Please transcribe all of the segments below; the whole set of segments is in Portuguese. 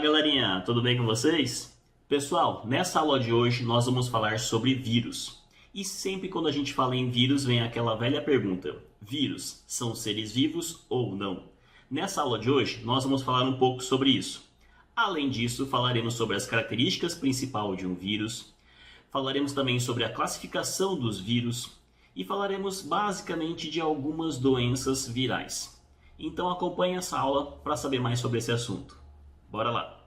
Galerinha, tudo bem com vocês? Pessoal, nessa aula de hoje nós vamos falar sobre vírus. E sempre quando a gente fala em vírus vem aquela velha pergunta: vírus são seres vivos ou não? Nessa aula de hoje nós vamos falar um pouco sobre isso. Além disso, falaremos sobre as características principais de um vírus, falaremos também sobre a classificação dos vírus e falaremos basicamente de algumas doenças virais. Então acompanhe essa aula para saber mais sobre esse assunto. Bora lá!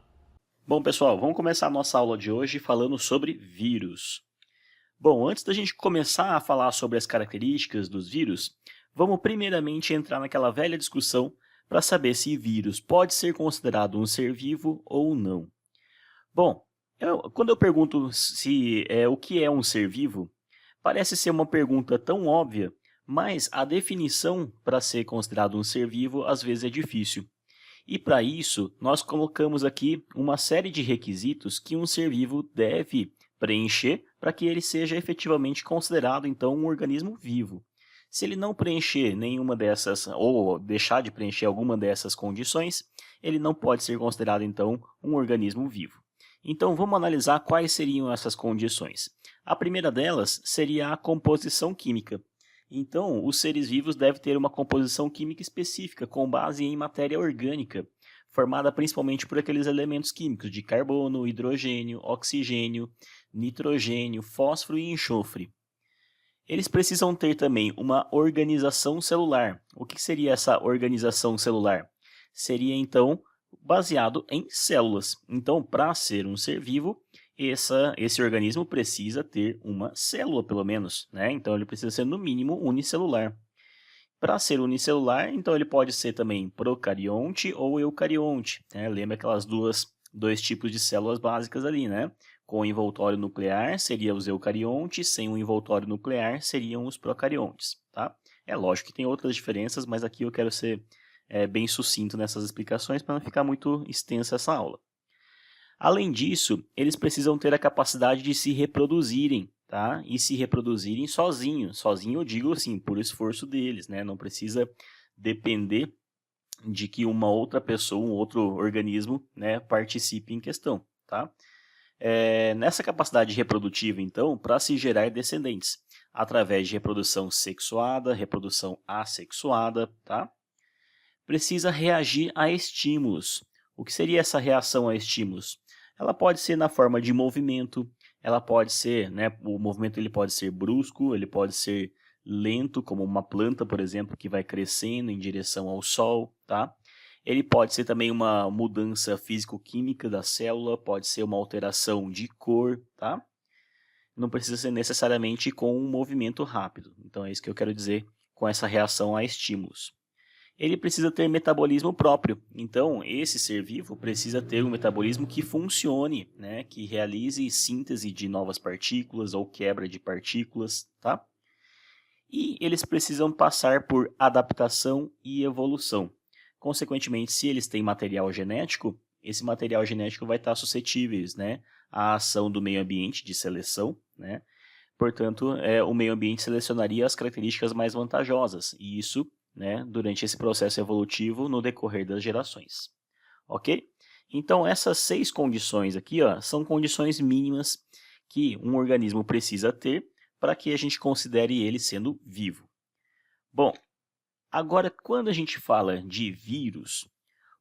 Bom, pessoal, vamos começar a nossa aula de hoje falando sobre vírus. Bom, antes da gente começar a falar sobre as características dos vírus, vamos primeiramente entrar naquela velha discussão para saber se vírus pode ser considerado um ser vivo ou não. Bom, quando eu pergunto o que é um ser vivo, parece ser uma pergunta tão óbvia, mas a definição para ser considerado um ser vivo às vezes é difícil. E para isso, nós colocamos aqui uma série de requisitos que um ser vivo deve preencher para que ele seja efetivamente considerado, então, um organismo vivo. Se ele não preencher nenhuma dessas, ou deixar de preencher alguma dessas condições, ele não pode ser considerado, então, um organismo vivo. Então, vamos analisar quais seriam essas condições. A primeira delas seria a composição química. Então, os seres vivos devem ter uma composição química específica com base em matéria orgânica, formada principalmente por aqueles elementos químicos de carbono, hidrogênio, oxigênio, nitrogênio, fósforo e enxofre. Eles precisam ter também uma organização celular. O que seria essa organização celular? Seria, então, baseado em células. Então, para ser um ser vivo, esse organismo precisa ter uma célula, pelo menos, né? Então, ele precisa ser, no mínimo, unicelular. Para ser unicelular, então, ele pode ser também procarionte ou eucarionte, né? Lembra aquelas dois tipos de células básicas ali, né? Com envoltório nuclear, seriam os eucariontes, sem um envoltório nuclear, seriam os procariontes, tá? É lógico que tem outras diferenças, mas aqui eu quero ser bem sucinto nessas explicações para não ficar muito extensa essa aula. Além disso, eles precisam ter a capacidade de se reproduzirem, tá? E se reproduzirem sozinhos. Sozinho eu digo assim, por esforço deles, né? Não precisa depender de que uma outra pessoa, um outro organismo, né, participe em questão, tá? Nessa capacidade reprodutiva, então, para se gerar descendentes, através de reprodução sexuada, reprodução assexuada, tá? Precisa reagir a estímulos. O que seria essa reação a estímulos? Ela pode ser na forma de movimento, ela pode ser, né, o movimento ele pode ser brusco, ele pode ser lento, como uma planta, por exemplo, que vai crescendo em direção ao sol, tá? Ele pode ser também uma mudança físico-química da célula, pode ser uma alteração de cor, tá? Não precisa ser necessariamente com um movimento rápido. Então é isso que eu quero dizer com essa reação a estímulos. Ele precisa ter metabolismo próprio. Então, esse ser vivo precisa ter um metabolismo que funcione, né? Que realize síntese de novas partículas ou quebra de partículas, tá? E eles precisam passar por adaptação e evolução. Consequentemente, se eles têm material genético, esse material genético vai estar suscetível, né, à ação do meio ambiente de seleção, né? Portanto, o meio ambiente selecionaria as características mais vantajosas, e isso, né, durante esse processo evolutivo no decorrer das gerações. Ok? Então, essas 6 condições aqui, ó, são condições mínimas que um organismo precisa ter para que a gente considere ele sendo vivo. Bom, agora quando a gente fala de vírus,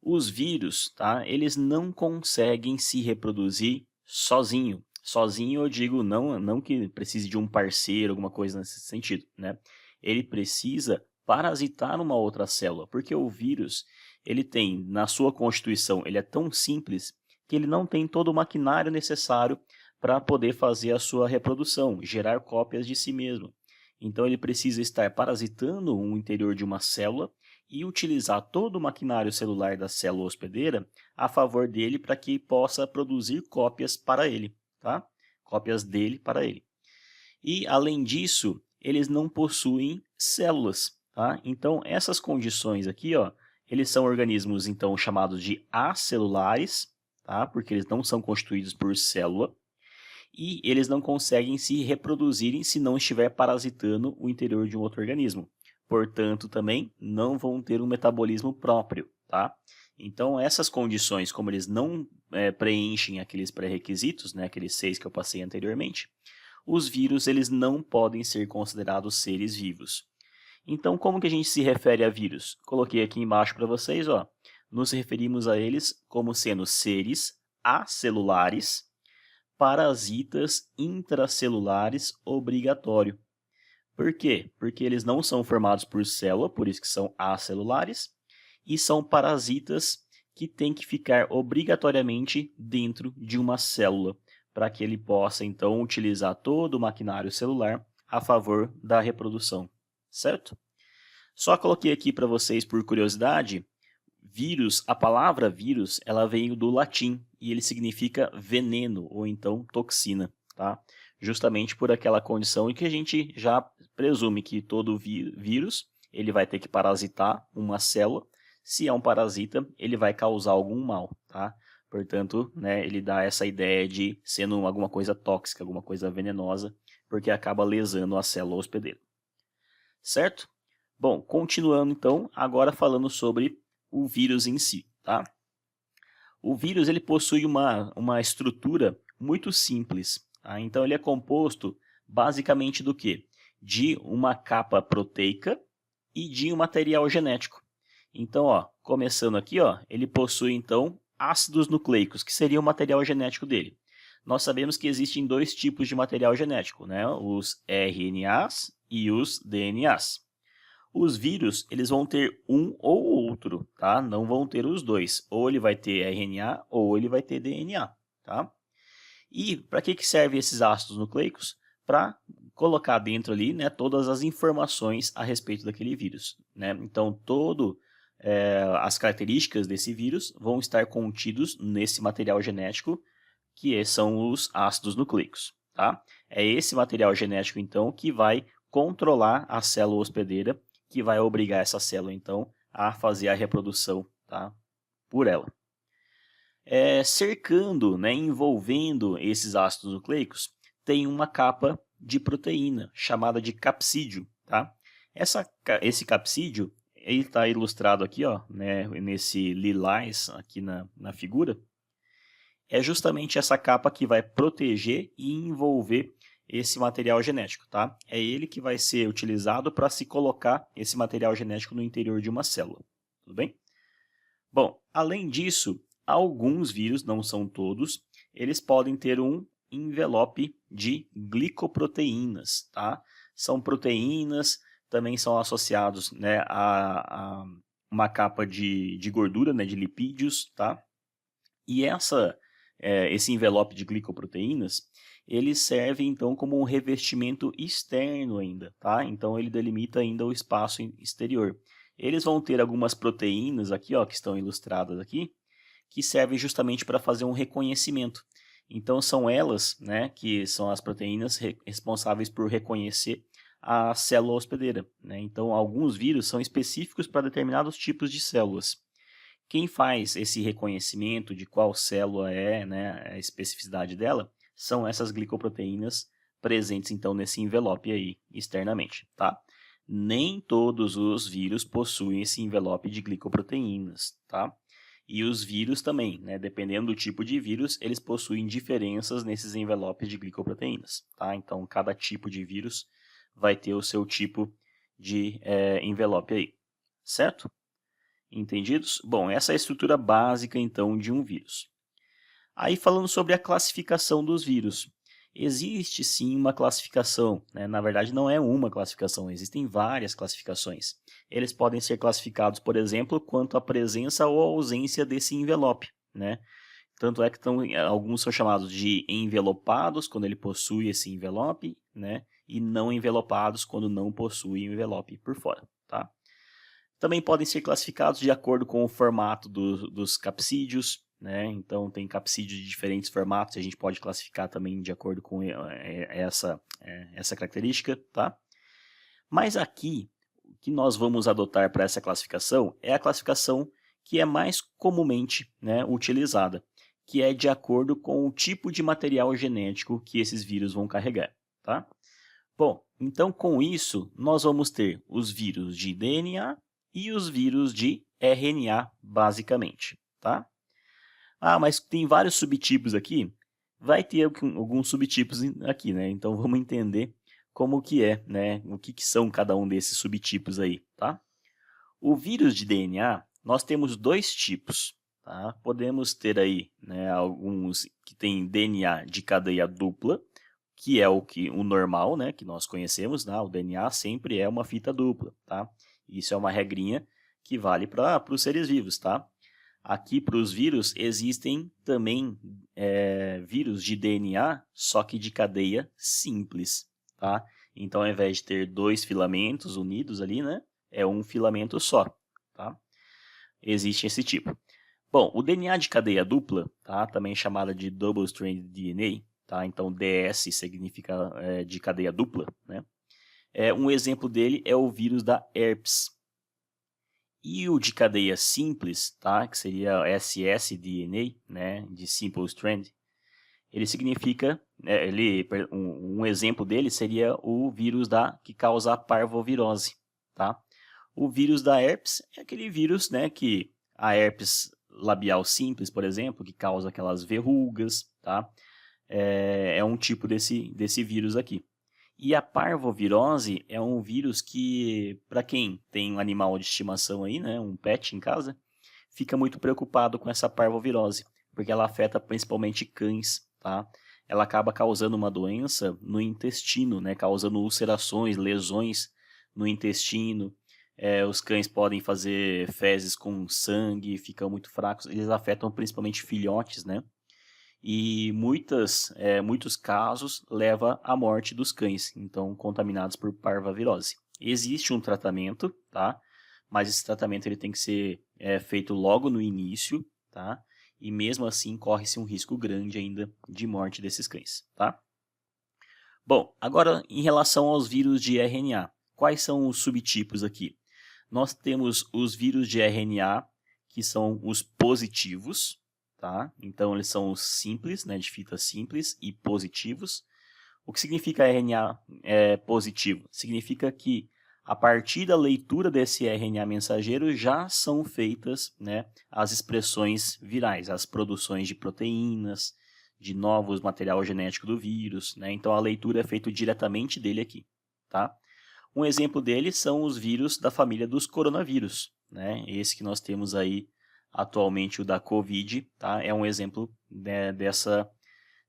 os vírus, tá, eles não conseguem se reproduzir sozinho. Sozinho eu digo não que precise de um parceiro, alguma coisa nesse sentido, né? Ele precisa parasitar uma outra célula, porque o vírus, ele tem, na sua constituição, ele é tão simples que ele não tem todo o maquinário necessário para poder fazer a sua reprodução, gerar cópias de si mesmo. Então ele precisa estar parasitando o interior de uma célula e utilizar todo o maquinário celular da célula hospedeira a favor dele para que possa produzir cópias para ele, tá? Cópias dele para ele. E, além disso, eles não possuem células, tá? Então, essas condições aqui, ó, eles são organismos, então, chamados de acelulares, tá? Porque eles não são constituídos por célula. E eles não conseguem se reproduzirem se não estiver parasitando o interior de um outro organismo. Portanto, também não vão ter um metabolismo próprio, tá? Então, essas condições, como eles não preenchem aqueles pré-requisitos, né, aqueles 6 que eu passei anteriormente, os vírus eles não podem ser considerados seres vivos. Então, como que a gente se refere a vírus? Coloquei aqui embaixo para vocês, ó, nos referimos a eles como sendo seres acelulares, parasitas intracelulares obrigatório. Por quê? Porque eles não são formados por célula, por isso que são acelulares, e são parasitas que têm que ficar obrigatoriamente dentro de uma célula, para que ele possa, então, utilizar todo o maquinário celular a favor da reprodução, certo? Só coloquei aqui para vocês, por curiosidade, vírus, a palavra vírus, ela veio do latim, e ele significa veneno, ou então toxina, tá? Justamente por aquela condição em que a gente já presume que todo vírus ele vai ter que parasitar uma célula. Se é um parasita, ele vai causar algum mal, tá? Portanto, né, ele dá essa ideia de sendo alguma coisa tóxica, alguma coisa venenosa, porque acaba lesando a célula hospedeira. Certo? Bom, continuando então, agora falando sobre o vírus em si, tá? O vírus ele possui uma estrutura muito simples, tá? Então ele é composto basicamente do quê? De uma capa proteica e de um material genético. Então, ó, começando aqui, ó, ele possui então ácidos nucleicos, que seria o material genético dele. Nós sabemos que existem dois tipos de material genético, né? Os RNAs e os DNAs. Os vírus, eles vão ter um ou outro, tá? Não vão ter os dois. Ou ele vai ter RNA ou ele vai ter DNA, tá? E para que servem esses ácidos nucleicos? Para colocar dentro ali, né, todas as informações a respeito daquele vírus, né? Então, as características desse vírus vão estar contidos nesse material genético, que são os ácidos nucleicos, tá? É esse material genético, então, que vai controlar a célula hospedeira, que vai obrigar essa célula, então, a fazer a reprodução, tá? Por ela. Cercando, né, envolvendo esses ácidos nucleicos, tem uma capa de proteína, chamada de capsídio, tá? Esse capsídio, ele está ilustrado aqui, ó, né, nesse lilás aqui na figura, é justamente essa capa que vai proteger e envolver esse material genético, tá? É ele que vai ser utilizado para se colocar esse material genético no interior de uma célula, tudo bem? Bom, além disso, alguns vírus, não são todos, eles podem ter um envelope de glicoproteínas, tá? São proteínas, também são associados, né, a uma capa de gordura, né, de lipídios, tá? E esse envelope de glicoproteínas, ele serve então como um revestimento externo ainda, tá? Então ele delimita ainda o espaço exterior. Eles vão ter algumas proteínas aqui, ó, que estão ilustradas aqui, que servem justamente para fazer um reconhecimento. Então são elas, né, que são as proteínas responsáveis por reconhecer a célula hospedeira, né? Então alguns vírus são específicos para determinados tipos de células. Quem faz esse reconhecimento de qual célula é, né, a especificidade dela, são essas glicoproteínas presentes então nesse envelope aí externamente, tá? Nem todos os vírus possuem esse envelope de glicoproteínas, tá? E os vírus também, né, dependendo do tipo de vírus, eles possuem diferenças nesses envelopes de glicoproteínas, tá? Então cada tipo de vírus vai ter o seu tipo de envelope aí, certo? Entendidos? Bom, essa é a estrutura básica, então, de um vírus. Aí, falando sobre a classificação dos vírus. Existe, sim, uma classificação, né? Na verdade, não é uma classificação, existem várias classificações. Eles podem ser classificados, por exemplo, quanto à presença ou ausência desse envelope, né? Tanto é que alguns são chamados de envelopados, quando ele possui esse envelope, né? E não envelopados, quando não possui envelope por fora, tá? Também podem ser classificados de acordo com o formato dos capsídeos, né? Então tem capsídeos de diferentes formatos, e a gente pode classificar também de acordo com essa característica, tá? Mas aqui, o que nós vamos adotar para essa classificação é a classificação que é mais comumente, né, utilizada, que é de acordo com o tipo de material genético que esses vírus vão carregar, tá? Bom, então com isso nós vamos ter os vírus de DNA e os vírus de RNA, basicamente, tá? Ah, mas tem vários subtipos aqui. Vai ter alguns subtipos aqui, né? Então vamos entender como que é, né? O que são cada um desses subtipos aí, tá? O vírus de DNA, nós temos dois tipos, tá? Podemos ter aí, né, alguns que têm DNA de cadeia dupla, que é o normal, né, que nós conhecemos, né? O DNA sempre é uma fita dupla, tá? Isso é uma regrinha que vale para os seres vivos, tá? Aqui para os vírus existem também vírus de DNA, só que de cadeia simples, tá? Então, ao invés de ter dois filamentos unidos ali, né, é um filamento só, tá? Existe esse tipo. Bom, o DNA de cadeia dupla, tá, também chamada de double-stranded DNA, tá? Então, DS significa de cadeia dupla, né? Um exemplo dele é o vírus da herpes. E o de cadeia simples, tá, que seria ssDNA, né, de simple strand, ele significa, um exemplo dele seria o vírus que causa a parvovirose, tá? O vírus da herpes é aquele vírus, né, que a herpes labial simples, por exemplo, que causa aquelas verrugas, tá? É um tipo desse vírus aqui. E a parvovirose é um vírus que, para quem tem um animal de estimação aí, né, um pet em casa, fica muito preocupado com essa parvovirose, porque ela afeta principalmente cães, tá? Ela acaba causando uma doença no intestino, né, causando ulcerações, lesões no intestino. Os cães podem fazer fezes com sangue, ficam muito fracos. Eles afetam principalmente filhotes, né? E muitos casos leva à morte dos cães, então contaminados por parvovirose. Existe um tratamento, tá? Mas esse tratamento ele tem que ser feito logo no início, tá? E mesmo assim corre-se um risco grande ainda de morte desses cães, tá? Bom, agora em relação aos vírus de RNA, quais são os subtipos aqui? Nós temos os vírus de RNA, que são os positivos, tá? Então eles são os simples, né, de fita simples e positivos. O que significa RNA positivo? Significa que a partir da leitura desse RNA mensageiro já são feitas, né, as expressões virais, as produções de proteínas, de novos material genético do vírus, né? Então a leitura é feita diretamente dele aqui, tá? Um exemplo deles são os vírus da família dos coronavírus, né? Esse que nós temos aí atualmente, o da Covid, tá? É um exemplo, né,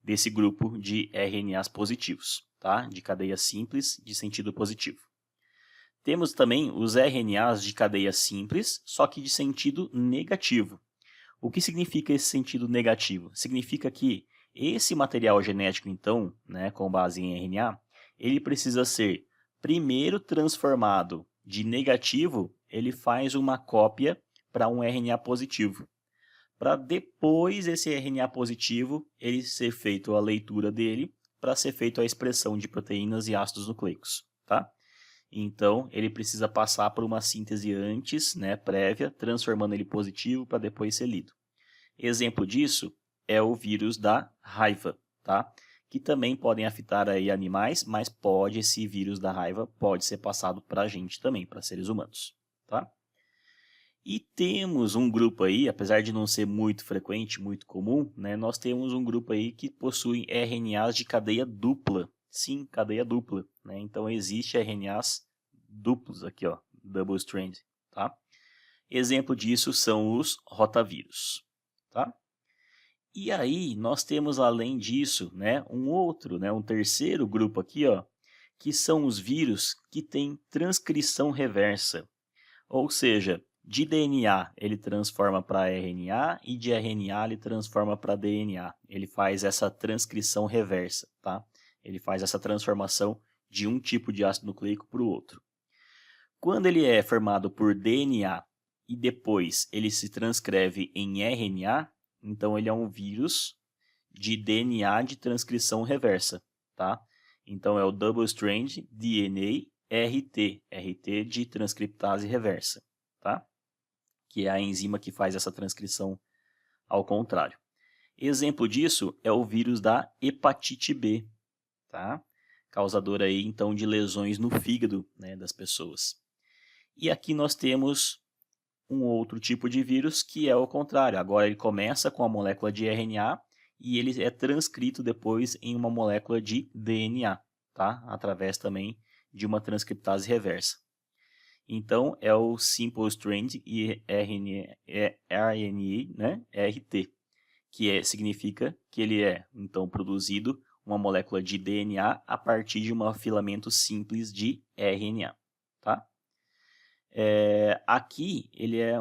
desse grupo de RNAs positivos, tá? De cadeia simples, de sentido positivo. Temos também os RNAs de cadeia simples, só que de sentido negativo. O que significa esse sentido negativo? Significa que esse material genético, então, né, com base em RNA, ele precisa ser primeiro transformado de negativo, ele faz uma cópia para um RNA positivo. Para depois esse RNA positivo, ele ser feito a leitura dele, para ser feito a expressão de proteínas e ácidos nucleicos, tá? Então, ele precisa passar por uma síntese antes, né, prévia, transformando ele positivo para depois ser lido. Exemplo disso é o vírus da raiva, tá? Que também podem afetar aí animais, mas esse vírus da raiva pode ser passado para a gente também, para seres humanos, tá? E temos um grupo aí, apesar de não ser muito frequente, muito comum, né? Nós temos um grupo aí que possui RNAs de cadeia dupla. Sim, cadeia dupla, né? Então existe RNAs duplos aqui, ó, double strand, tá? Exemplo disso são os rotavírus, tá? E aí nós temos além disso, né, um terceiro grupo aqui, ó, que são os vírus que têm transcrição reversa. Ou seja, de DNA ele transforma para RNA e de RNA ele transforma para DNA. Ele faz essa transcrição reversa, tá? Ele faz essa transformação de um tipo de ácido nucleico para o outro. Quando ele é formado por DNA e depois ele se transcreve em RNA, então ele é um vírus de DNA de transcrição reversa, tá? Então é o Double Strand DNA RT, RT de transcriptase reversa, tá? Que é a enzima que faz essa transcrição ao contrário. Exemplo disso é o vírus da hepatite B, tá? Causador aí então de lesões no fígado, né, das pessoas. E aqui nós temos um outro tipo de vírus que é o contrário. Agora ele começa com a molécula de RNA e ele é transcrito depois em uma molécula de DNA, tá? Através também de uma transcriptase reversa. Então, é o Simple Strand e RNA, né? RT, que significa que ele é, então, produzido uma molécula de DNA a partir de um filamento simples de RNA, tá? Aqui,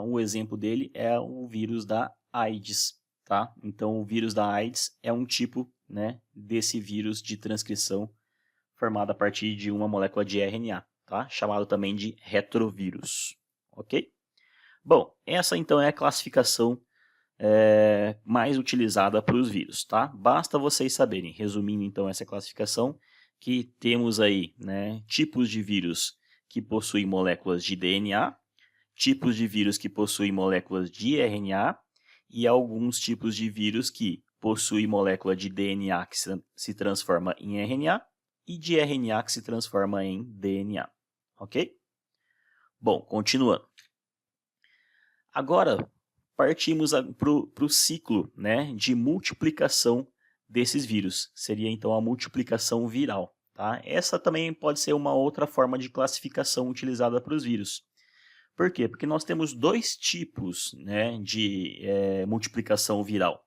um exemplo dele é o vírus da AIDS, tá? Então, o vírus da AIDS é um tipo, né, desse vírus de transcrição formado a partir de uma molécula de RNA, tá? Chamado também de retrovírus, ok? Bom, essa então é a classificação mais utilizada para os vírus, tá? Basta vocês saberem, resumindo então essa classificação, que temos aí, né, tipos de vírus que possuem moléculas de DNA, tipos de vírus que possuem moléculas de RNA e alguns tipos de vírus que possuem molécula de DNA que se transforma em RNA e de RNA que se transforma em DNA, ok? Bom, continuando. Agora, partimos para o ciclo, né, de multiplicação desses vírus. Seria então a multiplicação viral, tá? Essa também pode ser uma outra forma de classificação utilizada para os vírus. Por quê? Porque nós temos dois tipos, né, de multiplicação viral.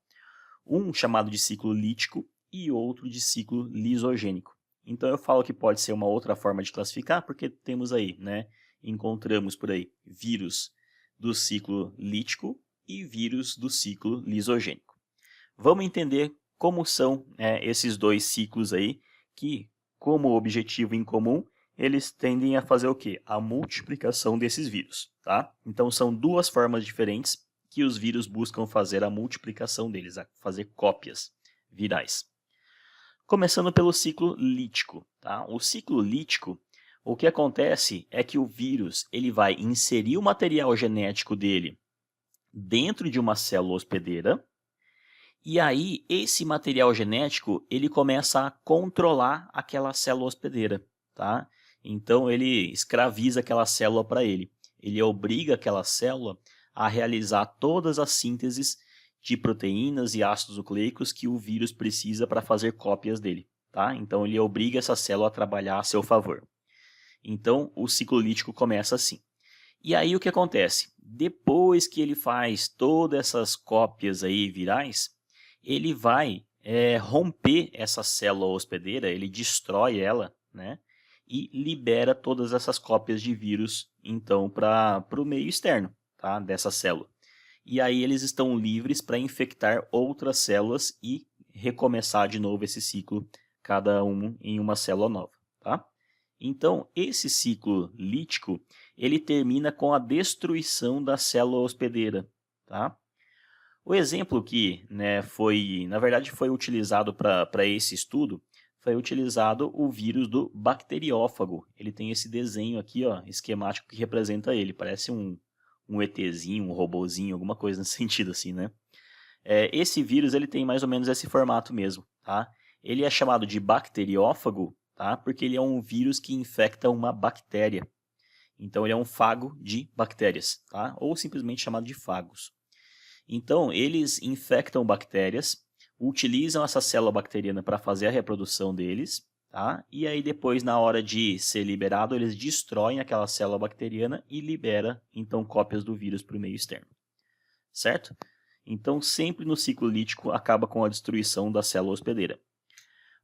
Um chamado de ciclo lítico e outro de ciclo lisogênico. Então eu falo que pode ser uma outra forma de classificar, porque temos aí, né, encontramos por aí vírus do ciclo lítico e vírus do ciclo lisogênico. Vamos entender como são esses dois ciclos aí, que, como objetivo em comum, eles tendem a fazer o quê? A multiplicação desses vírus, tá? Então são duas formas diferentes que os vírus buscam fazer a multiplicação deles, a fazer cópias virais. Começando pelo ciclo lítico, tá? O ciclo lítico, o que acontece é que o vírus ele vai inserir o material genético dele dentro de uma célula hospedeira, e aí esse material genético ele começa a controlar aquela célula hospedeira, tá? Então ele escraviza aquela célula para ele. Ele obriga aquela célula a realizar todas as sínteses de proteínas e ácidos nucleicos que o vírus precisa para fazer cópias dele, tá? Então ele obriga essa célula a trabalhar a seu favor. Então o ciclo lítico começa assim. E aí o que acontece? Depois que ele faz todas essas cópias aí virais, ele vai romper essa célula hospedeira, ele destrói ela, né? E libera todas essas cópias de vírus, então, para o meio externo, tá? Dessa célula. E aí eles estão livres para infectar outras células e recomeçar de novo esse ciclo, cada um em uma célula nova, tá? Então, esse ciclo lítico, ele termina com a destruição da célula hospedeira, tá? O exemplo que, né, na verdade, foi utilizado para esse estudo, foi utilizado o vírus do bacteriófago. Ele tem esse desenho aqui, ó, esquemático que representa ele. Parece um ETzinho, um robozinho, alguma coisa nesse sentido assim, né? Esse vírus ele tem mais ou menos esse formato mesmo, tá? Ele é chamado de bacteriófago, tá? Porque ele é um vírus que infecta uma bactéria. Então ele é um fago de bactérias, tá? Ou simplesmente chamado de fagos. Então eles infectam bactérias, utilizam essa célula bacteriana para fazer a reprodução deles, tá? E aí depois, na hora de ser liberado, eles destroem aquela célula bacteriana e libera então cópias do vírus para o meio externo, certo? Então sempre no ciclo lítico acaba com a destruição da célula hospedeira.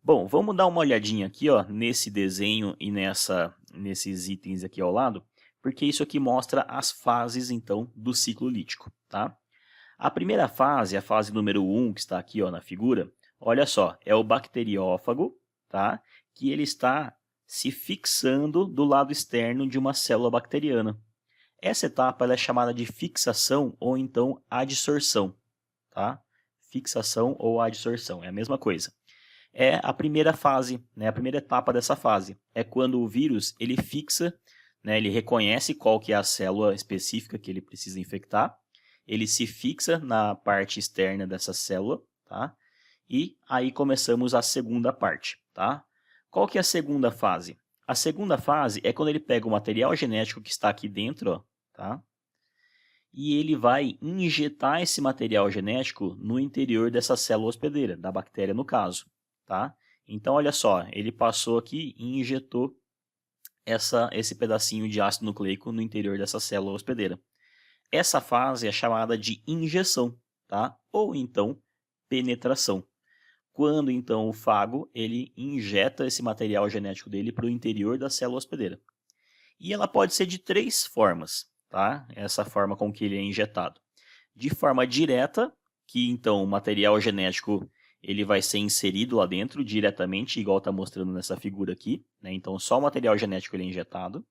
Bom, vamos dar uma olhadinha aqui, ó, nesse desenho e nesses itens aqui ao lado, porque isso aqui mostra as fases então do ciclo lítico, tá? A primeira fase, a fase número 1, que está aqui, ó, na figura, olha só, é o bacteriófago, tá? Que ele está se fixando do lado externo de uma célula bacteriana. Essa etapa ela é chamada de fixação ou então adsorção, tá? Fixação ou adsorção, é a mesma coisa. É a primeira fase, né? A primeira etapa dessa fase. É quando o vírus ele fixa, né? Ele reconhece qual que é a célula específica que ele precisa infectar. Ele se fixa na parte externa dessa célula, tá? E aí começamos a segunda parte, tá? Qual que é a segunda fase? A segunda fase é quando ele pega o material genético que está aqui dentro, ó, tá? e ele vai injetar esse material genético no interior dessa célula hospedeira, da bactéria no caso, tá? Então, olha só, ele passou aqui e injetou esse pedacinho de ácido nucleico no interior dessa célula hospedeira. Essa fase é chamada de injeção, tá? Ou então penetração. Quando então o fago ele injeta esse material genético dele para o interior da célula hospedeira. E ela pode ser de 3 formas, tá? Essa forma com que ele é injetado. De forma direta, que então o material genético ele vai ser inserido lá dentro diretamente, igual está mostrando nessa figura aqui, né? Então só o material genético ele é injetado.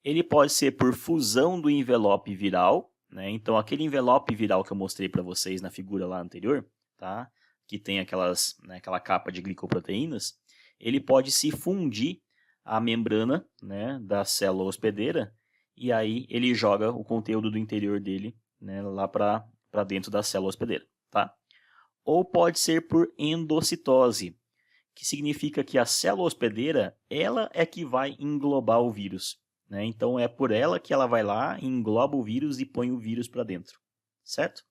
Ele pode ser por fusão do envelope viral, né? Então aquele envelope viral que eu mostrei para vocês na figura lá anterior, tá? Que tem aquela capa de glicoproteínas, ele pode se fundir à membrana, né, da célula hospedeira, e aí ele joga o conteúdo do interior dele, né, lá para dentro da célula hospedeira, tá? Ou pode ser por endocitose, que significa que a célula hospedeira ela é que vai englobar o vírus, né? Então é por ela que ela vai lá, engloba o vírus e põe o vírus para dentro, certo?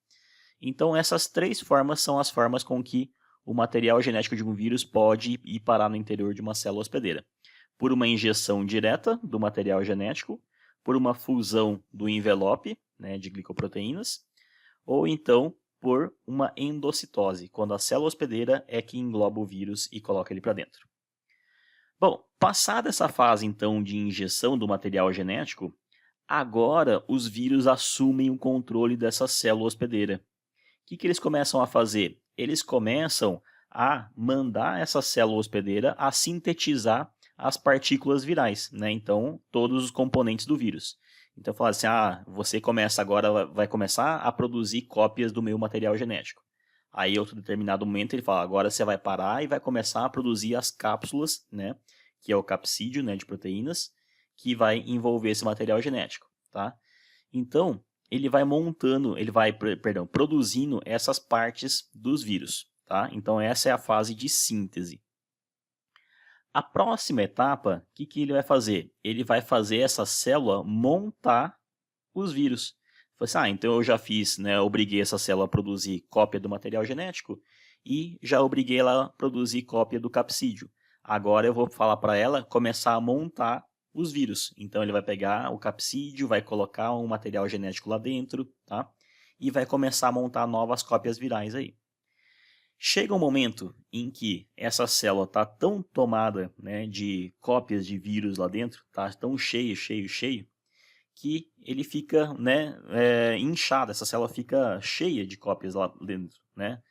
Então essas 3 formas são as formas com que o material genético de um vírus pode ir parar no interior de uma célula hospedeira. Por uma injeção direta do material genético, por uma fusão do envelope, né, de glicoproteínas, ou então por uma endocitose, quando a célula hospedeira é que engloba o vírus e coloca ele para dentro. Bom, passada essa fase então de injeção do material genético, agora os vírus assumem o controle dessa célula hospedeira. O que eles começam a fazer? Eles começam a mandar essa célula hospedeira a sintetizar as partículas virais, né? Então, todos os componentes do vírus. Então, fala assim, você vai começar a produzir cópias do meu material genético. Aí, em outro determinado momento, ele fala, agora você vai parar e vai começar a produzir as cápsulas, né? Que é o capsídeo, né, de proteínas, que vai envolver esse material genético, tá? Então, ele vai produzindo essas partes dos vírus, tá? Então essa é a fase de síntese. A próxima etapa, o que ele vai fazer? Ele vai fazer essa célula montar os vírus. Assim, então eu já fiz, né, obriguei essa célula a produzir cópia do material genético e já obriguei ela a produzir cópia do capsídeo. Agora eu vou falar para ela começar a montar os vírus. Então ele vai pegar o capsídeo, vai colocar um material genético lá dentro, tá? E vai começar a montar novas cópias virais aí. Chega um momento em que essa célula está tão tomada, né, de cópias de vírus lá dentro, tá tão cheio, que ele fica, né, inchado, essa célula fica cheia de cópias lá dentro, né?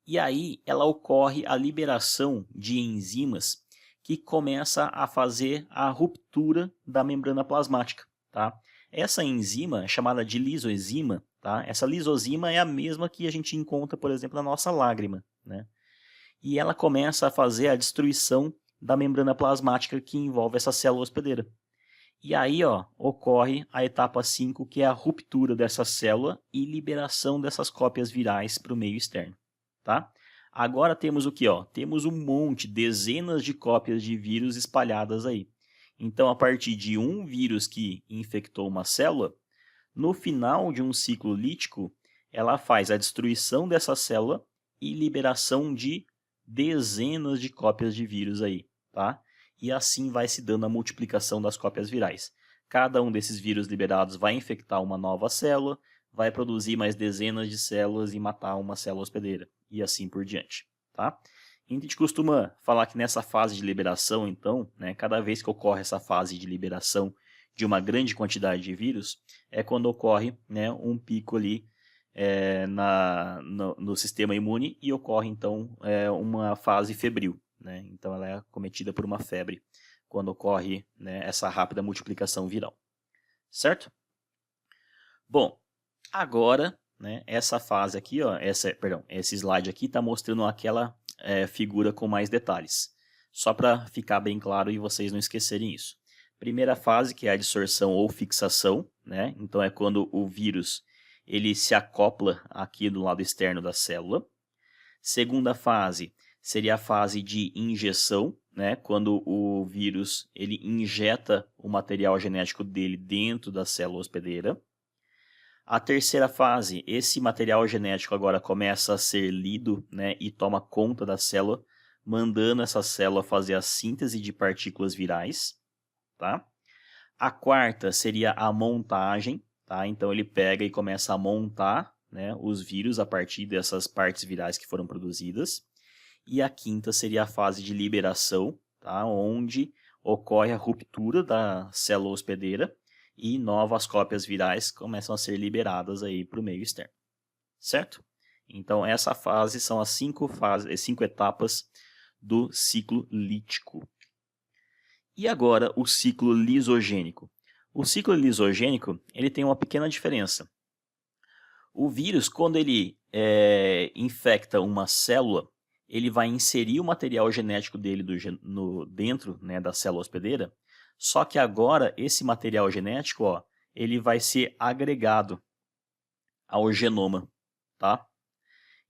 E aí ela ocorre a liberação de enzimas que começa a fazer a ruptura da membrana plasmática, tá? Essa enzima é chamada de lisozima, tá? Essa lisozima é a mesma que a gente encontra, por exemplo, na nossa lágrima, né? E ela começa a fazer a destruição da membrana plasmática que envolve essa célula hospedeira. E aí, ocorre a etapa 5, que é a ruptura dessa célula e liberação dessas cópias virais para o meio externo, tá? Agora temos o que? Temos um monte, dezenas de cópias de vírus espalhadas aí. Então, a partir de um vírus que infectou uma célula, no final de um ciclo lítico, ela faz a destruição dessa célula e liberação de dezenas de cópias de vírus aí, tá? E assim vai se dando a multiplicação das cópias virais. Cada um desses vírus liberados vai infectar uma nova célula, vai produzir mais dezenas de células e matar uma célula hospedeira, e assim por diante, tá? A gente costuma falar que nessa fase de liberação, então, né, cada vez que ocorre essa fase de liberação de uma grande quantidade de vírus, é quando ocorre, né, um pico ali no sistema imune e ocorre, então, uma fase febril, né? Então, ela é acometida por uma febre quando ocorre, né, essa rápida multiplicação viral, certo? Bom, agora, né, essa fase aqui, esse slide aqui está mostrando aquela figura com mais detalhes. Só para ficar bem claro e vocês não esquecerem isso. Primeira fase, que é a dissorção ou fixação, né? Então é quando o vírus ele se acopla aqui do lado externo da célula. Segunda fase seria a fase de injeção, né? Quando o vírus ele injeta o material genético dele dentro da célula hospedeira. A terceira fase, esse material genético agora começa a ser lido, né, e toma conta da célula, mandando essa célula fazer a síntese de partículas virais, tá? A quarta seria a montagem, tá? Então ele pega e começa a montar, né, os vírus a partir dessas partes virais que foram produzidas. E a quinta seria a fase de liberação, tá? Onde ocorre a ruptura da célula hospedeira e novas cópias virais começam a ser liberadas aí para o meio externo, certo? Então essa fase são as cinco etapas do ciclo lítico. E agora o ciclo lisogênico. O ciclo lisogênico ele tem uma pequena diferença. O vírus, quando ele infecta uma célula, ele vai inserir o material genético dele dentro, né, da célula hospedeira, só que agora esse material genético, ó, ele vai ser agregado ao genoma, tá?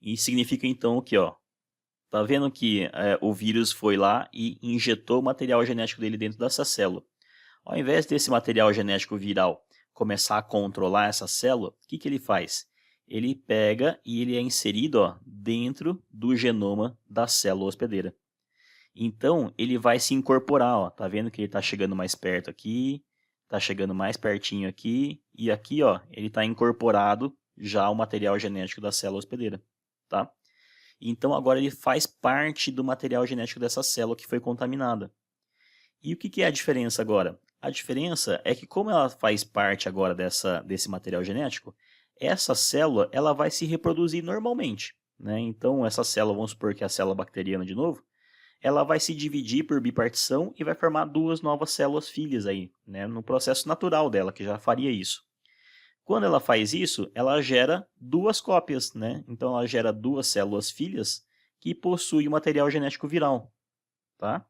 E significa então que, ó, tá vendo que o vírus foi lá e injetou o material genético dele dentro dessa célula. Ao invés desse material genético viral começar a controlar essa célula, o que ele faz? Ele pega e ele é inserido, ó, dentro do genoma da célula hospedeira. Então, ele vai se incorporar, ó, tá vendo que ele está chegando mais perto aqui, está chegando mais pertinho aqui, e aqui, ó, ele está incorporado já o material genético da célula hospedeira, tá? Então, agora ele faz parte do material genético dessa célula que foi contaminada. E o que é a diferença agora? A diferença é que como ela faz parte agora desse material genético, essa célula ela vai se reproduzir normalmente, né? Então, essa célula, vamos supor que é a célula bacteriana de novo, ela vai se dividir por bipartição e vai formar duas novas células filhas aí, né, no processo natural dela, que já faria isso. Quando ela faz isso, ela gera duas cópias, né? Então ela gera duas células filhas que possuem o material genético viral, tá?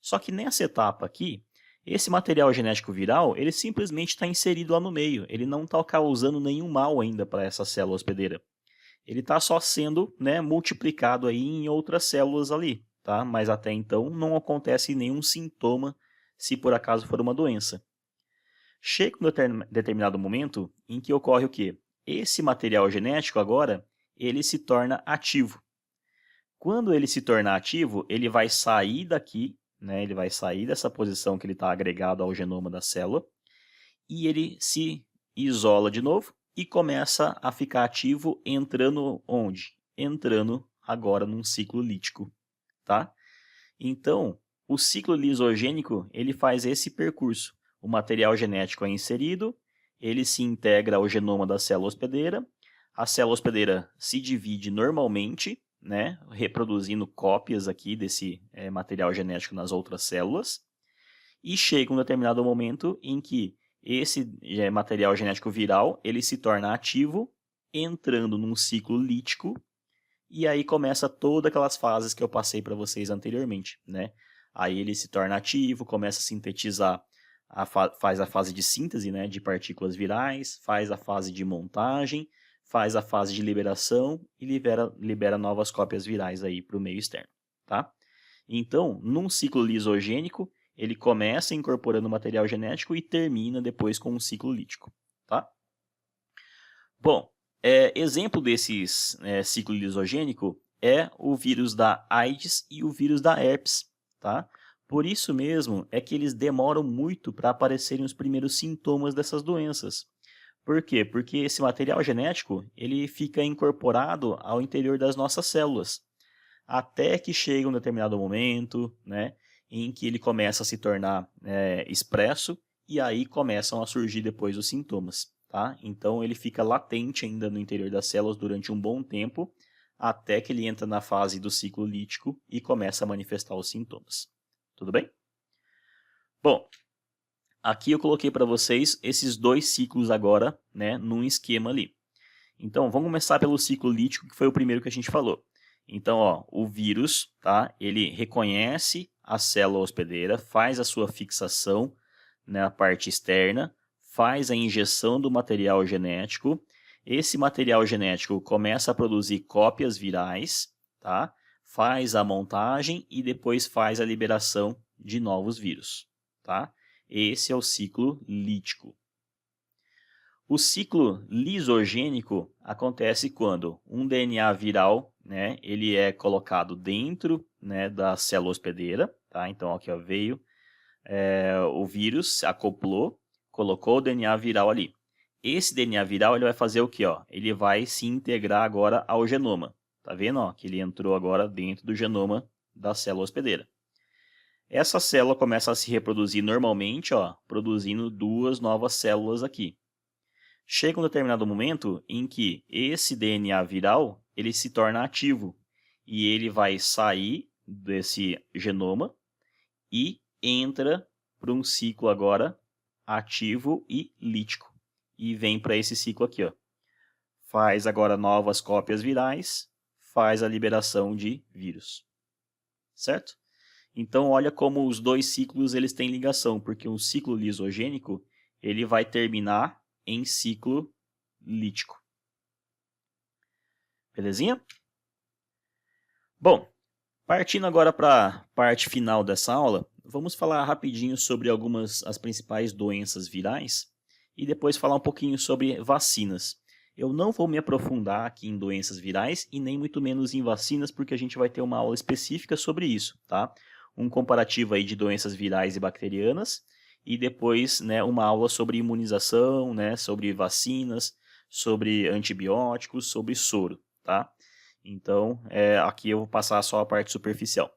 Só que nessa etapa aqui, esse material genético viral, ele simplesmente está inserido lá no meio, ele não está causando nenhum mal ainda para essa célula hospedeira. Ele está só sendo, né, multiplicado aí em outras células ali, tá? Mas até então não acontece nenhum sintoma se por acaso for uma doença. Chega um determinado momento em que ocorre o quê? Esse material genético agora, ele se torna ativo. Quando ele se tornar ativo, ele vai sair daqui, né, ele vai sair dessa posição que ele está agregado ao genoma da célula, e ele se isola de novo e começa a ficar ativo entrando onde? Entrando agora num ciclo lítico, tá? Então, o ciclo lisogênico, ele faz esse percurso. O material genético é inserido, ele se integra ao genoma da célula hospedeira, a célula hospedeira se divide normalmente, né, reproduzindo cópias aqui desse material genético nas outras células, e chega um determinado momento em que esse material genético viral, ele se torna ativo, entrando num ciclo lítico, e aí começa todas aquelas fases que eu passei para vocês anteriormente, né? Aí ele se torna ativo, começa a sintetizar, faz a fase de síntese, né, de partículas virais, faz a fase de montagem, faz a fase de liberação e libera novas cópias virais aí para o meio externo, tá? Então, num ciclo lisogênico, ele começa incorporando material genético e termina depois com um ciclo lítico, tá? Bom, exemplo desses ciclo lisogênico é o vírus da AIDS e o vírus da herpes, tá? Por isso mesmo é que eles demoram muito para aparecerem os primeiros sintomas dessas doenças. Por quê? Porque esse material genético ele fica incorporado ao interior das nossas células, até que chega um determinado momento, né, em que ele começa a se tornar expresso e aí começam a surgir depois os sintomas, tá? Então ele fica latente ainda no interior das células durante um bom tempo, até que ele entra na fase do ciclo lítico e começa a manifestar os sintomas. Tudo bem? Bom, aqui eu coloquei para vocês esses dois ciclos agora, né, num esquema ali. Então, vamos começar pelo ciclo lítico, que foi o primeiro que a gente falou. Então, ó, o vírus, tá, ele reconhece a célula hospedeira, faz a sua fixação na parte externa, faz a injeção do material genético. Esse material genético começa a produzir cópias virais, tá? Faz a montagem e depois faz a liberação de novos vírus, tá? Esse é o ciclo lítico. O ciclo lisogênico acontece quando um DNA viral, né, ele é colocado dentro, né, da célula hospedeira, tá? Então aqui ó, veio o vírus, acoplou, colocou o DNA viral ali. Esse DNA viral ele vai fazer o que? Ele vai se integrar agora ao genoma. Tá vendo? Ó, que ele entrou agora dentro do genoma da célula hospedeira. Essa célula começa a se reproduzir normalmente, ó, produzindo 2 novas células aqui. Chega um determinado momento em que esse DNA viral ele se torna ativo e ele vai sair desse genoma e entra para um ciclo agora ativo e lítico. E vem para esse ciclo aqui. Ó. Faz agora novas cópias virais, faz a liberação de vírus. Certo? Então olha como os 2 ciclos eles têm ligação, porque um ciclo lisogênico ele vai terminar em ciclo lítico. Belezinha? Bom, partindo agora para a parte final dessa aula, vamos falar rapidinho sobre as principais doenças virais e depois falar um pouquinho sobre vacinas. Eu não vou me aprofundar aqui em doenças virais e nem muito menos em vacinas, porque a gente vai ter uma aula específica sobre isso, tá? Um comparativo aí de doenças virais e bacterianas e depois, né, uma aula sobre imunização, né, sobre vacinas, sobre antibióticos, sobre soro, tá? Então, aqui eu vou passar só a parte superficial.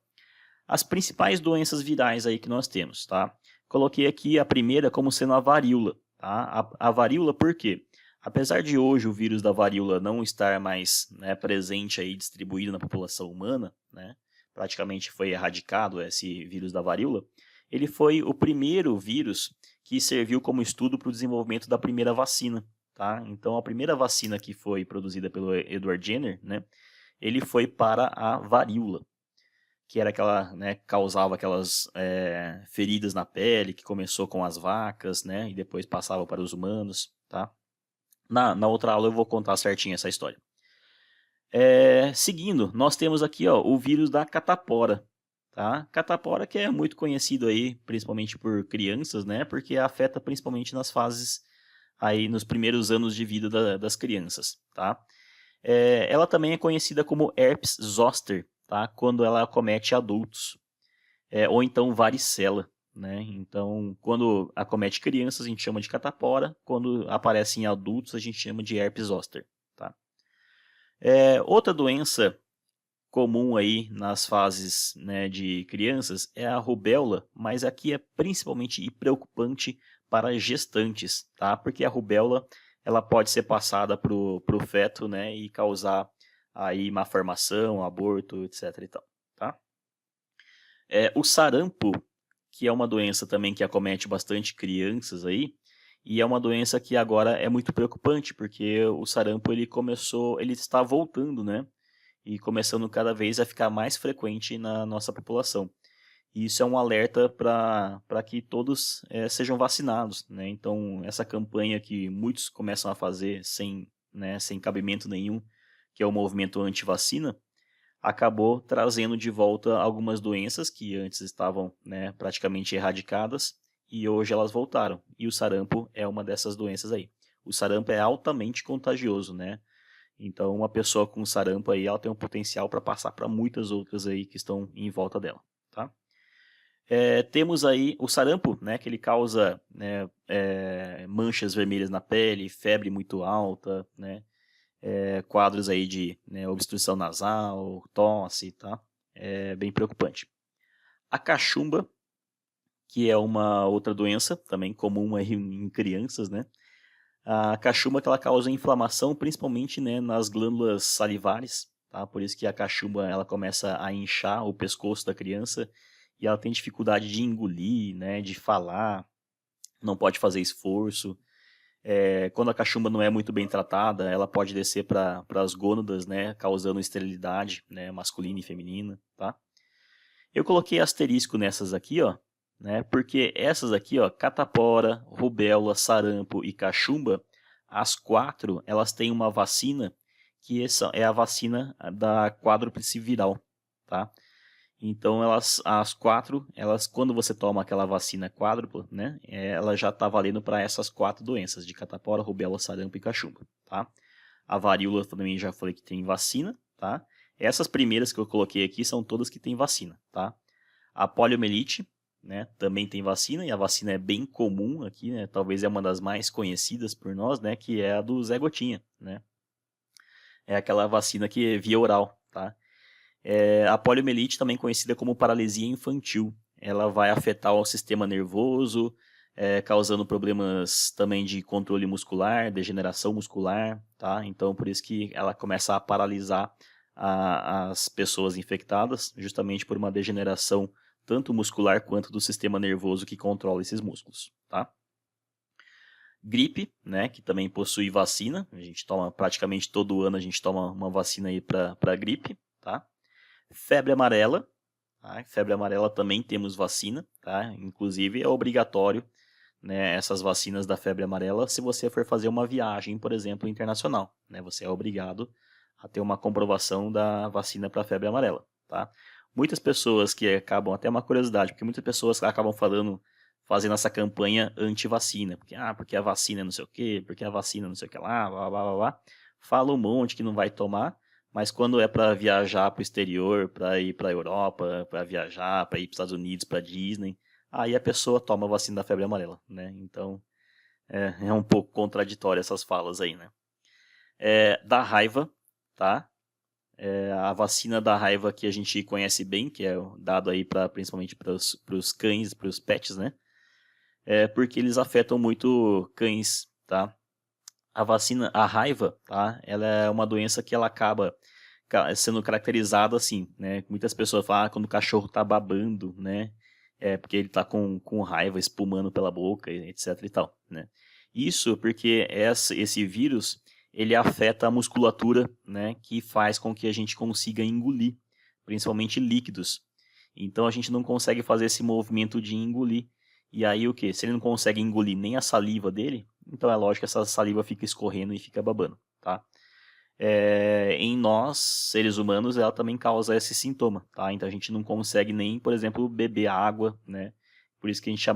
As principais doenças virais aí que nós temos, tá? Coloquei aqui a primeira como sendo a varíola, tá? A varíola por quê? Apesar de hoje o vírus da varíola não estar mais, né, presente aí, distribuído na população humana, né? Praticamente foi erradicado esse vírus da varíola, ele foi o primeiro vírus que serviu como estudo para o desenvolvimento da primeira vacina, tá? Então a primeira vacina que foi produzida pelo Edward Jenner, né, ele foi para a varíola, que era aquela, né, causava aquelas feridas na pele, que começou com as vacas, né, e depois passava para os humanos, tá? Na outra aula eu vou contar certinho essa história. Seguindo, nós temos aqui ó, o vírus da catapora, tá? Catapora que é muito conhecido aí, principalmente por crianças, né? Porque afeta principalmente nas fases aí nos primeiros anos de vida das crianças, tá? Ela também é conhecida como herpes zoster, tá? Quando ela acomete adultos, ou então varicela, né? Então, quando acomete crianças a gente chama de catapora, quando aparece em adultos a gente chama de herpes zoster, tá? Outra doença comum aí nas fases, né, de crianças é a rubéola, mas aqui é principalmente e preocupante para gestantes, tá? Porque a rubéola ela pode ser passada pro feto, né, e causar aí malformação, aborto, etc. e tal, tá? O sarampo, que é uma doença também que acomete bastante crianças aí, e é uma doença que agora é muito preocupante, porque o sarampo ele está voltando, né? E começando cada vez a ficar mais frequente na nossa população. E isso é um alerta para que todos sejam vacinados, né? Então, essa campanha que muitos começam a fazer sem cabimento nenhum, que é o movimento anti-vacina, acabou trazendo de volta algumas doenças que antes estavam, né, praticamente erradicadas e hoje elas voltaram. E o sarampo é uma dessas doenças aí. O sarampo é altamente contagioso, né? Então, uma pessoa com sarampo aí, ela tem um potencial para passar para muitas outras aí que estão em volta dela, tá? Temos aí o sarampo, né, que ele causa, né, manchas vermelhas na pele, febre muito alta, né, quadros aí de, né, obstrução nasal, tosse, tá? É bem preocupante. A cachumba, que é uma outra doença também comum aí em crianças, né? A cachumba que ela causa inflamação, principalmente, né, nas glândulas salivares, tá? Por isso que a cachumba ela começa a inchar o pescoço da criança e ela tem dificuldade de engolir, né, de falar, não pode fazer esforço. Quando a cachumba não é muito bem tratada, ela pode descer para as gônadas, né, causando esterilidade, né, masculina e feminina, tá? Eu coloquei asterisco nessas aqui, ó, né? Porque essas aqui, ó, catapora, rubéola, sarampo e cachumba, as 4, elas têm uma vacina que essa é a vacina da quádruplice viral, tá? Então, as 4, quando você toma aquela vacina quádrupla, né, ela já está valendo para essas 4 doenças, de catapora, rubéola, sarampo e cachumba, tá? A varíola também já falei que tem vacina, tá? Essas primeiras que eu coloquei aqui são todas que têm vacina, tá? A poliomielite, né, também tem vacina, e a vacina é bem comum aqui, né, talvez é uma das mais conhecidas por nós, né, que é a do Zé Gotinha, né? É aquela vacina que é via oral, tá? A poliomielite, também conhecida como paralisia infantil, ela vai afetar o sistema nervoso, causando problemas também de controle muscular, degeneração muscular, tá? Então, por isso que ela começa a paralisar as pessoas infectadas, justamente por uma degeneração tanto muscular quanto do sistema nervoso que controla esses músculos, tá? Gripe, né, que também possui vacina, a gente toma praticamente todo ano, a gente toma uma vacina aí para gripe, tá? Febre amarela, tá? Febre amarela também temos vacina, tá? Inclusive é obrigatório, né, essas vacinas da febre amarela se você for fazer uma viagem, por exemplo, internacional, né? Você é obrigado a ter uma comprovação da vacina para febre amarela, tá? Muitas pessoas que acabam, até uma curiosidade, porque muitas pessoas acabam fazendo essa campanha anti-vacina, porque a vacina é não sei o quê, porque a vacina é não sei o que lá, blá, blá, blá, blá. Fala um monte que não vai tomar, mas quando é para viajar para o exterior, para ir para a Europa, para viajar, para ir para os Estados Unidos, para Disney, aí a pessoa toma a vacina da febre amarela, né? Então é um pouco contraditório essas falas aí, né? Da raiva, tá? A vacina da raiva que a gente conhece bem, que é dado aí principalmente para os cães, para os pets, né? Porque eles afetam muito cães, tá? A raiva, tá? Ela é uma doença que ela acaba sendo caracterizada assim, né? Muitas pessoas falam quando o cachorro tá babando, né? Porque ele tá com raiva, espumando pela boca, etc e tal, né? Isso porque esse vírus, ele afeta a musculatura, né? Que faz com que a gente consiga engolir, principalmente líquidos. Então a gente não consegue fazer esse movimento de engolir. E aí o que? Se ele não consegue engolir nem a saliva dele, então é lógico que essa saliva fica escorrendo e fica babando, tá? Em nós, seres humanos, ela também causa esse sintoma, tá? Então a gente não consegue nem, por exemplo, beber água, né? Por isso que a gente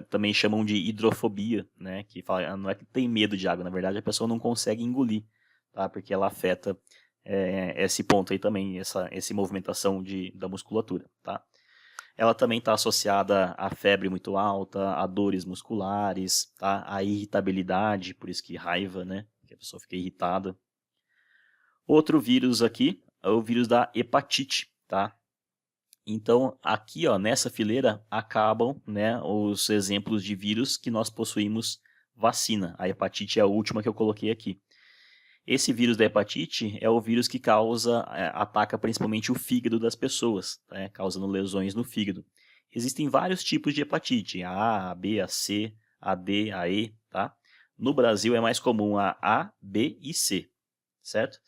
também chamam de hidrofobia, né? Que fala, não é que tem medo de água, na verdade a pessoa não consegue engolir, tá? Porque ela afeta esse ponto aí também, essa movimentação da musculatura, tá? Ela também está associada à febre muito alta, a dores musculares, tá? A irritabilidade, por isso que raiva, né? Que a pessoa fica irritada. Outro vírus aqui é o vírus da hepatite, tá? Então, aqui, ó, nessa fileira, acabam, né, os exemplos de vírus que nós possuímos vacina. A hepatite é a última que eu coloquei aqui. Esse vírus da hepatite é o vírus que ataca principalmente o fígado das pessoas, né, causando lesões no fígado. Existem vários tipos de hepatite, a A, a B, a C, a D, a E, tá? No Brasil é mais comum a B e C, certo?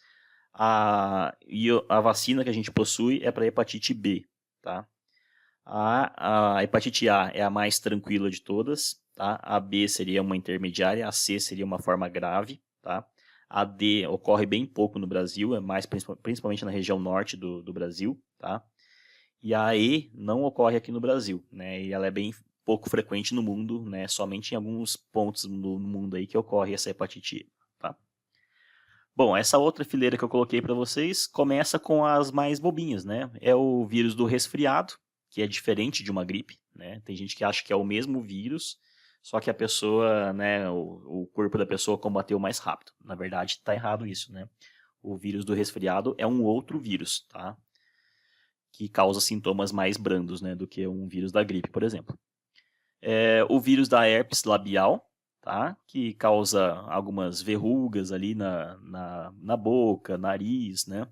A vacina que a gente possui é para hepatite B, tá? A hepatite A é a mais tranquila de todas, tá? A B seria uma intermediária, a C seria uma forma grave, tá? A D ocorre bem pouco no Brasil, é mais principalmente na região norte do Brasil, tá? E a E não ocorre aqui no Brasil, né? E ela é bem pouco frequente no mundo, né? Somente em alguns pontos no mundo aí que ocorre essa hepatite E, tá? Bom, essa outra fileira que eu coloquei para vocês começa com as mais bobinhas, né? É o vírus do resfriado, que é diferente de uma gripe, né? Tem gente que acha que é o mesmo vírus, só que a pessoa, né, o corpo da pessoa combateu mais rápido. Na verdade, está errado isso, né? O vírus do resfriado é um outro vírus, tá? Que causa sintomas mais brandos, né, do que um vírus da gripe, por exemplo. O vírus da herpes labial, tá? Que causa algumas verrugas ali na boca, nariz, né?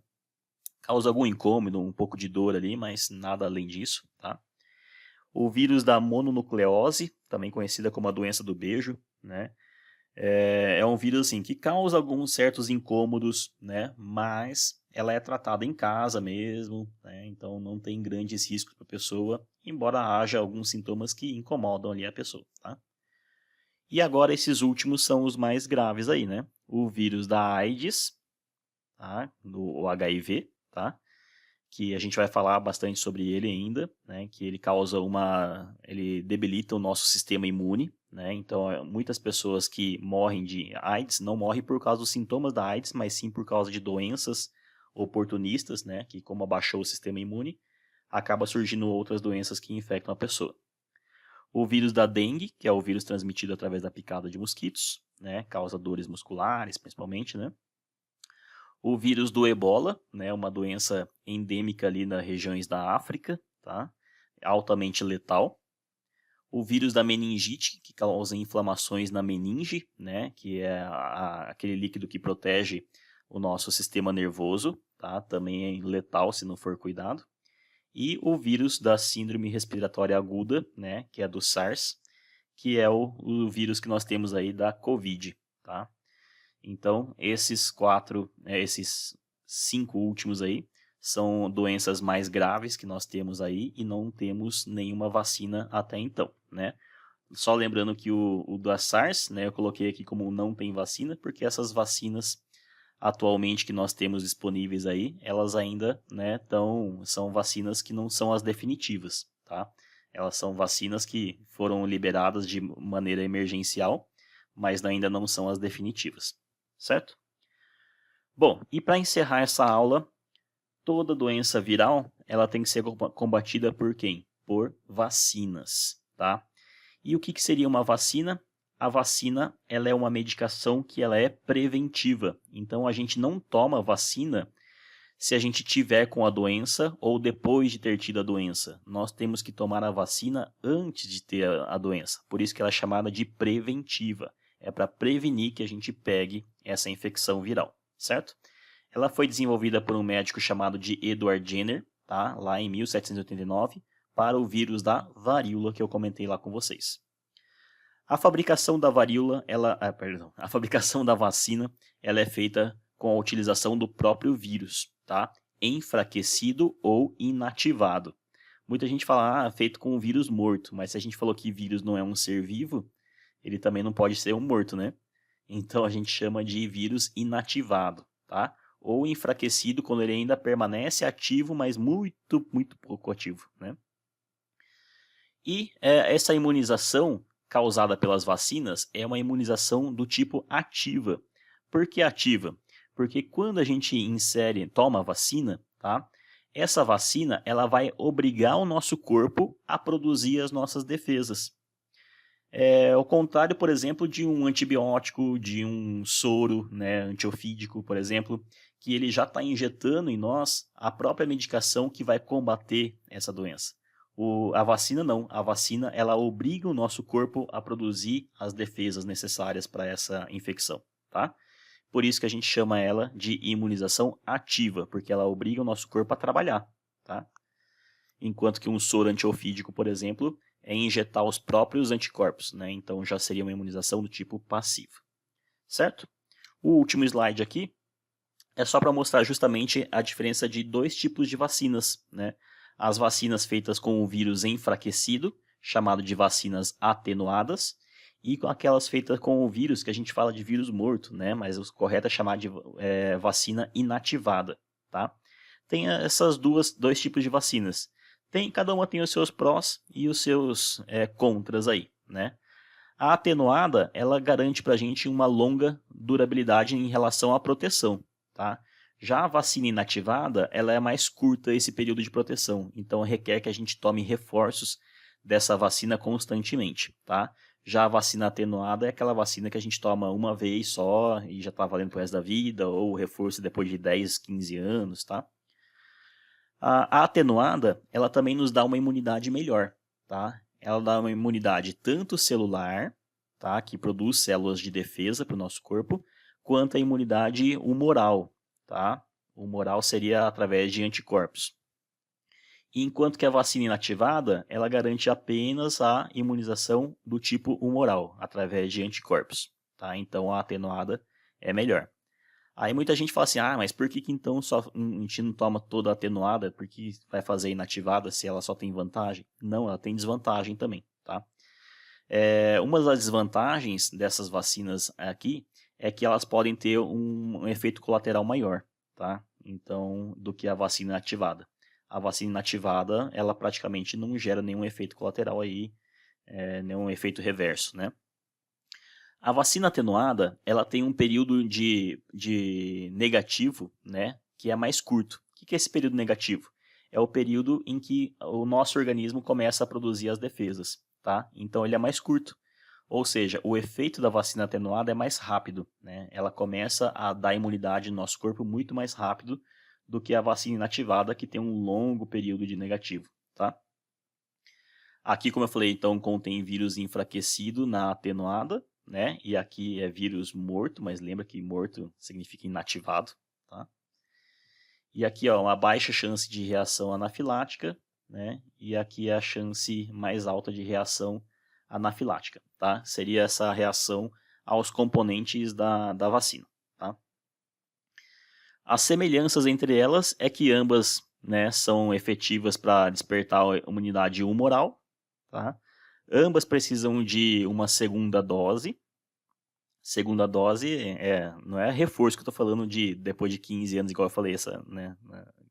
Causa algum incômodo, um pouco de dor ali, mas nada além disso, tá? O vírus da mononucleose, também conhecida como a doença do beijo, né? É um vírus assim que causa alguns certos incômodos, né? Mas ela é tratada em casa mesmo, né? Então não tem grandes riscos para a pessoa, embora haja alguns sintomas que incomodam ali a pessoa, tá? E agora esses últimos são os mais graves aí, né? O vírus da AIDS, tá? O HIV, tá? que a gente vai falar bastante sobre ele ainda, né, que ele ele debilita o nosso sistema imune, né, então muitas pessoas que morrem de AIDS não morrem por causa dos sintomas da AIDS, mas sim por causa de doenças oportunistas, né, que como abaixou o sistema imune, acaba surgindo outras doenças que infectam a pessoa. O vírus da dengue, que é o vírus transmitido através da picada de mosquitos, né, causa dores musculares principalmente, né. O vírus do ebola, né, uma doença endêmica ali nas regiões da África, tá? Altamente letal. O vírus da meningite, que causa inflamações na meninge, né, que é aquele líquido que protege o nosso sistema nervoso, tá? Também é letal se não for cuidado. E o vírus da síndrome respiratória aguda, né, que é do SARS, que é o vírus que nós temos aí da COVID, tá? Então, esses 5 últimos aí, são doenças mais graves que nós temos aí e não temos nenhuma vacina até então, né? Só lembrando que o da SARS, né, eu coloquei aqui como não tem vacina, porque essas vacinas atualmente que nós temos disponíveis aí, elas ainda, né, são vacinas que não são as definitivas, tá? Elas são vacinas que foram liberadas de maneira emergencial, mas ainda não são as definitivas, certo? Bom, e para encerrar essa aula, toda doença viral, ela tem que ser combatida por quem? Por vacinas, tá? E o que seria uma vacina? A vacina, ela é uma medicação que ela é preventiva. Então, a gente não toma vacina se a gente tiver com a doença ou depois de ter tido a doença. Nós temos que tomar a vacina antes de ter a doença. Por isso que ela é chamada de preventiva. É para prevenir que a gente pegue essa infecção viral, certo? Ela foi desenvolvida por um médico chamado de Edward Jenner, tá? Lá em 1789, para o vírus da varíola que eu comentei lá com vocês. A fabricação da varíola, a fabricação da vacina, ela é feita com a utilização do próprio vírus, tá? Enfraquecido ou inativado. Muita gente fala, feito com um vírus morto, mas se a gente falou que vírus não é um ser vivo, ele também não pode ser um morto, né? Então a gente chama de vírus inativado, tá? Ou enfraquecido quando ele ainda permanece ativo, mas muito, muito pouco ativo, né? E essa imunização causada pelas vacinas é uma imunização do tipo ativa. Por que ativa? Porque quando a gente toma a vacina, tá? Essa vacina ela vai obrigar o nosso corpo a produzir as nossas defesas. Ao contrário, por exemplo, de um antibiótico, de um soro, né, antiofídico, por exemplo, que ele já está injetando em nós a própria medicação que vai combater essa doença. A vacina não. A vacina ela obriga o nosso corpo a produzir as defesas necessárias para essa infecção, tá? Por isso que a gente chama ela de imunização ativa, porque ela obriga o nosso corpo a trabalhar, tá? Enquanto que um soro antiofídico, por exemplo, é injetar os próprios anticorpos, né? Então já seria uma imunização do tipo passiva, certo? O último slide aqui é só para mostrar justamente a diferença de 2 tipos de vacinas, né? As vacinas feitas com o vírus enfraquecido, chamado de vacinas atenuadas, e com aquelas feitas com o vírus, que a gente fala de vírus morto, né? Mas o correto é chamar de vacina inativada, tá? Tem essas dois tipos de vacinas. Cada uma tem os seus prós e os seus contras aí, né? A atenuada, ela garante para a gente uma longa durabilidade em relação à proteção, tá? Já a vacina inativada, ela é mais curta esse período de proteção, então requer que a gente tome reforços dessa vacina constantemente, tá? Já a vacina atenuada é aquela vacina que a gente toma uma vez só e já está valendo pro resto da vida, ou reforço depois de 10, 15 anos, tá? A atenuada, ela também nos dá uma imunidade melhor, tá? Ela dá uma imunidade tanto celular, tá? Que produz células de defesa para o nosso corpo, quanto a imunidade humoral, tá? Humoral seria através de anticorpos. Enquanto que a vacina inativada, ela garante apenas a imunização do tipo humoral, através de anticorpos, tá? Então a atenuada é melhor. Aí muita gente fala assim, mas por que então a gente não toma toda a atenuada? Porque vai fazer inativada se ela só tem vantagem? Não, ela tem desvantagem também, tá? Uma das desvantagens dessas vacinas aqui é que elas podem ter um efeito colateral maior, tá? Então, do que a vacina ativada. A vacina inativada, ela praticamente não gera nenhum efeito colateral aí, nenhum efeito reverso, né? A vacina atenuada, ela tem um período de negativo, né, que é mais curto. O que é esse período negativo? É o período em que o nosso organismo começa a produzir as defesas, tá? Então ele é mais curto. Ou seja, o efeito da vacina atenuada é mais rápido, né? Ela começa a dar imunidade no nosso corpo muito mais rápido do que a vacina inativada, que tem um longo período de negativo, tá? Aqui, como eu falei, então contém vírus enfraquecido na atenuada, né? E aqui é vírus morto, mas lembra que morto significa inativado, tá? E aqui, ó, uma baixa chance de reação anafilática, né? E aqui é a chance mais alta de reação anafilática, tá? Seria essa reação aos componentes da vacina, tá? As semelhanças entre elas é que ambas, né, são efetivas para despertar a imunidade humoral, tá? Ambas precisam de uma segunda dose. Segunda dose não é reforço que eu estou falando de depois de 15 anos, igual eu falei,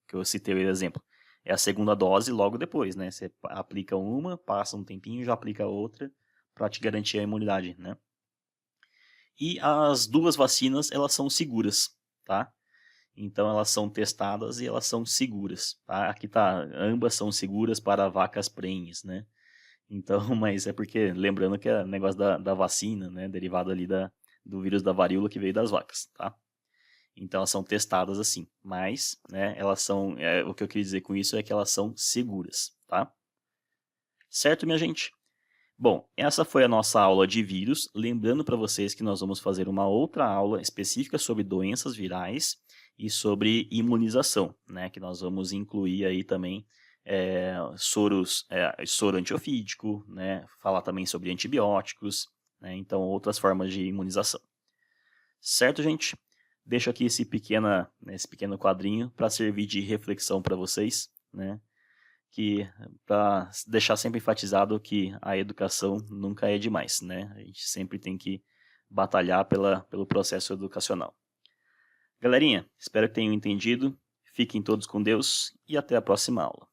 que eu citei o exemplo. É a segunda dose logo depois, né? Você aplica uma, passa um tempinho, já aplica outra para te garantir a imunidade, né? E as duas vacinas, elas são seguras, tá? Então elas são testadas e elas são seguras, tá? Aqui tá, ambas são seguras para vacas prenhes, né? Então, mas é porque, lembrando que é negócio da vacina, né? Derivado ali do vírus da varíola que veio das vacas, tá? Então elas são testadas assim, mas, né, elas são, o que eu queria dizer com isso é que elas são seguras, tá? Certo, minha gente? Bom, essa foi a nossa aula de vírus. Lembrando para vocês que nós vamos fazer uma outra aula específica sobre doenças virais e sobre imunização, né? Que nós vamos incluir aí também soro antiofídico, né? Falar também sobre antibióticos, né? Então outras formas de imunização. Certo, gente? Deixo aqui esse pequeno quadrinho para servir de reflexão para vocês, né? Que para deixar sempre enfatizado que a educação nunca é demais, né? A gente sempre tem que batalhar pelo processo educacional. Galerinha, espero que tenham entendido. Fiquem todos com Deus e até a próxima aula.